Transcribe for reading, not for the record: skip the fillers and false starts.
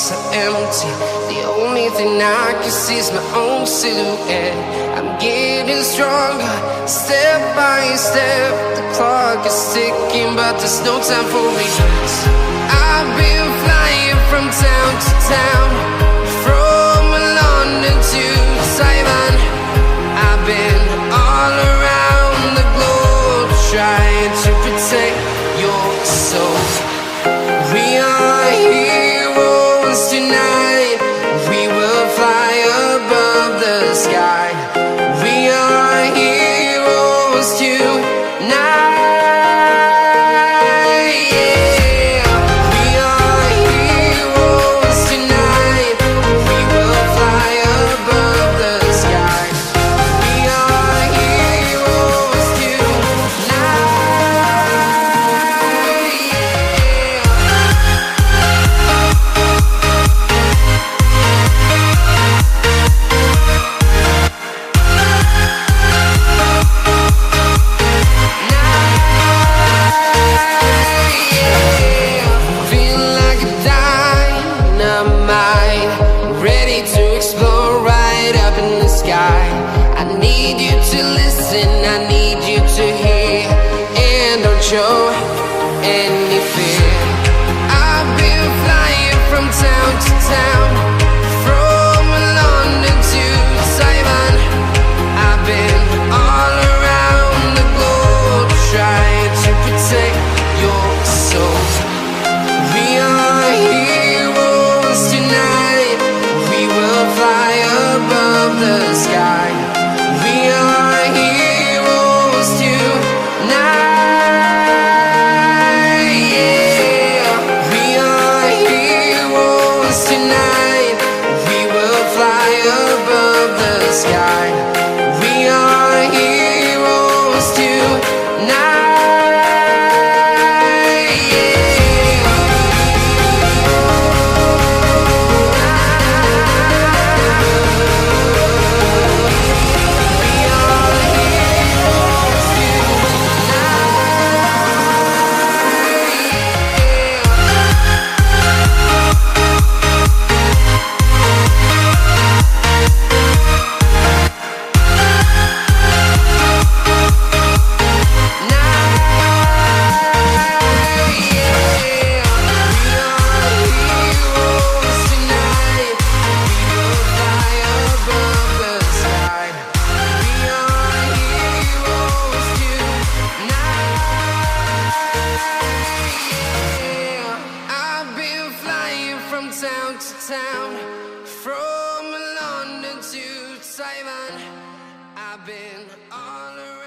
so empty. The only thing I can see is my own silhouette. I'm getting stronger, step by step. The clock is ticking, but there's no time for regrets. I've been flying from town to town, from London to Taiwan. I've been all around the globe, trying to protect your soul. We are heroes tonight. We will fly above the sky. We are heroes tonight. Show any fear. I've been flying from town to town, from London to Taiwan. I've been all around the globe, trying to protect your soul. We are heroes tonight. We will fly above the sky. We are heroes tonight. Town to town, from London to Taiwan. I've been all around.